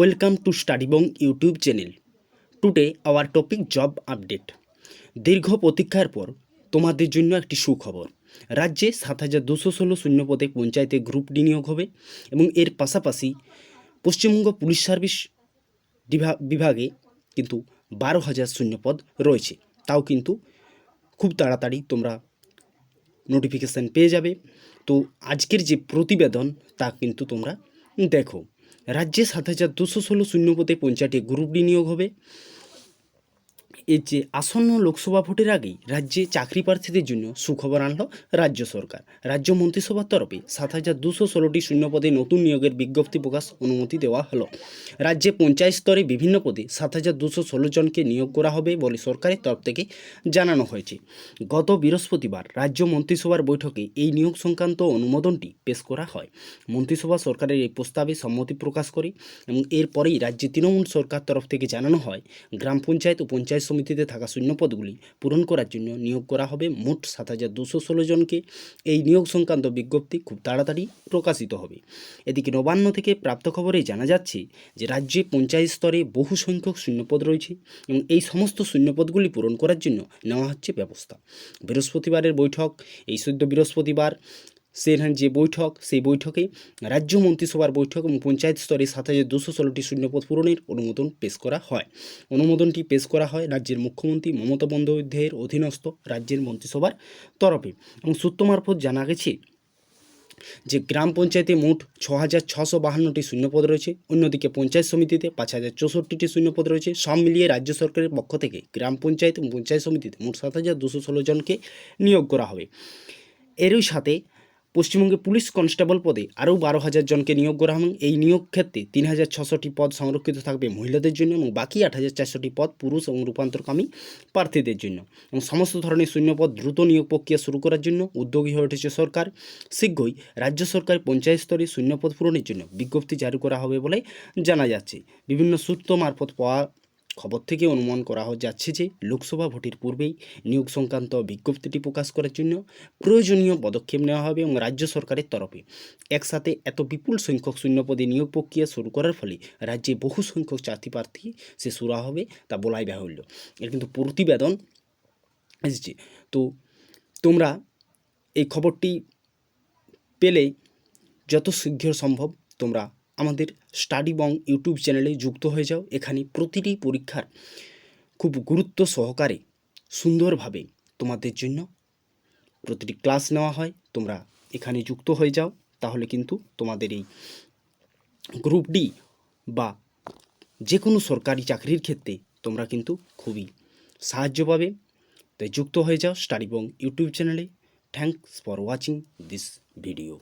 Welcome to Studybong YouTube channel. Today our topic job update. দীর্ঘ প্রতীক্ষার পর তোমাদের জন্য একটি সুখবর। রাজ্যে ৭,২১৬ শূন্যপদে পঞ্চায়েতে গ্রুপ ডি নিয়োগ হবে এবং এর পাশাপাশি পশ্চিমবঙ্গ পুলিশ সার্ভিস বিভাগে কিন্তু ১২,০০০ শূন্যপদ রয়েছে। তাও কিন্তু খুব তাড়াতাড়ি তোমরা নোটিফিকেশান পেয়ে যাবে। তো আজকের যে প্রতিবেদন তা কিন্তু তোমরা দেখো। রাজ্যে ৭,২১৬ শূন্যপদে পঞ্চায়েতে গ্রুপ ডি নিয়োগ হবে। এর যে আসন্ন লোকসভা ভোটের আগেই রাজ্যে চাকরি প্রার্থীদের জন্য সুখবর আনল রাজ্য সরকার। রাজ্য মন্ত্রিসভার তরফে ৭,২১৬টি শূন্যপদে নতুন নিয়োগের বিজ্ঞপ্তি প্রকাশ অনুমতি দেওয়া হলো। রাজ্যে পঞ্চায়েত স্তরে বিভিন্ন পদে ৭,২১৬ জনকে নিয়োগ করা হবে বলে সরকারের তরফ থেকে জানানো হয়েছে। গত বৃহস্পতিবার রাজ্য মন্ত্রিসভার বৈঠকে এই নিয়োগ সংক্রান্ত অনুমোদনটি পেশ করা হয়। মন্ত্রিসভা সরকারের এই প্রস্তাবে সম্মতি প্রকাশ করে এবং এরপরেই রাজ্যে তৃণমূল সরকার তরফ থেকে জানানো হয় গ্রাম পঞ্চায়েত ও পঞ্চায়েত সমিতিতে থাকা শূন্যপদগুলি পূরণ করার জন্য নিয়োগ করা হবে মোট ৭,২১৬ জনকে। এই নিয়োগ সংক্রান্ত বিজ্ঞপ্তি খুব তাড়াতাড়ি প্রকাশিত হবে। এদিকে নবান্ন থেকে প্রাপ্ত খবরে জানা যাচ্ছে যে রাজ্যে পঞ্চায়েত স্তরে বহু সংখ্যক শূন্যপদ রয়েছে এবং এই সমস্ত শূন্যপদগুলি পূরণ করার জন্য নেওয়া হচ্ছে ব্যবস্থা। বৃহস্পতিবারের বৈঠক, এই সদ্য বৃহস্পতিবার যে বৈঠক, সেই বৈঠকে রাজ্য মন্ত্রিসভার বৈঠক এবং পঞ্চায়েত স্তরে ৭,২১৬টি শূন্যপদ পূরণের অনুমোদন পেশ করা হয়। অনুমোদনটি পেশ করা হয় রাজ্যের মুখ্যমন্ত্রী মমতা বন্দ্যোপাধ্যায়ের অধীনস্থ রাজ্যের মন্ত্রিসভার তরফে। এবং সূত্র মারফত জানা গেছে যে গ্রাম পঞ্চায়েতে মোট ৬,৬৫২টি শূন্যপদ রয়েছে, অন্যদিকে পঞ্চায়েত সমিতিতে ৫,০৬৪টি শূন্যপদ রয়েছে। সব মিলিয়ে রাজ্য সরকারের পক্ষ থেকে গ্রাম পঞ্চায়েত এবং পঞ্চায়েত সমিতিতে মোট ৭,২১৬ জনকে নিয়োগ করা হবে। এরই সাথে পশ্চিমবঙ্গে পুলিশ কনস্টেবল পদে আরও ১২,০০০ জনকে নিয়োগ করা হবে। এই নিয়োগ ক্ষেত্রে ৩,৬০০টি পদ সংরক্ষিত থাকবে মহিলাদের জন্য এবং বাকি ৮,৪০০টি পদ পুরুষ এবং রূপান্তরকামী প্রার্থীদের জন্য। এবং সমস্ত ধরনের শূন্যপদ দ্রুত নিয়োগ প্রক্রিয়া শুরু করার জন্য উদ্যোগী হয়ে উঠেছে সরকার। শীঘ্রই রাজ্য সরকার পঞ্চায়েত স্তরে শূন্যপদ পূরণের জন্য বিজ্ঞপ্তি জারি করা হবে বলে জানা যাচ্ছে। বিভিন্ন সূত্র মারফত পাওয়া খবর থেকে অনুমান করা যাচ্ছে যে লোকসভা ভোটের পূর্বেই নিয়োগ সংক্রান্ত বিজ্ঞপ্তিটি প্রকাশ করার জন্য প্রয়োজনীয় পদক্ষেপ নেওয়া হবে এবং রাজ্য সরকারের তরফে একসাথে এত বিপুল সংখ্যক শূন্যপদে নিয়োগ প্রক্রিয়া শুরু করার ফলে রাজ্যে বহু সংখ্যক চাকরি প্রার্থী সে শুরু হবে তা বলাই বাহুল্য। এর কিন্তু প্রতিবেদন এসেছে। তো তোমরা এই খবরটি পেলে যত শীঘ্র সম্ভব তোমরা আমাদের স্টাডিবং ইউটিউব চ্যানেলে যুক্ত হয়ে যাও। এখানে প্রতিটি পরীক্ষার খুব গুরুত্ব সহকারে সুন্দরভাবে তোমাদের জন্য প্রতিটি ক্লাস নেওয়া হয়। তোমরা এখানে যুক্ত হয়ে যাও, তাহলে কিন্তু তোমাদের এই গ্রুপ ডি বা যে কোনো সরকারি চাকরির ক্ষেত্রে তোমরা কিন্তু খুবই সাহায্য পাবে। তাই যুক্ত হয়ে যাও স্টাডিবং ইউটিউব চ্যানেলে। Thanks for watching this video.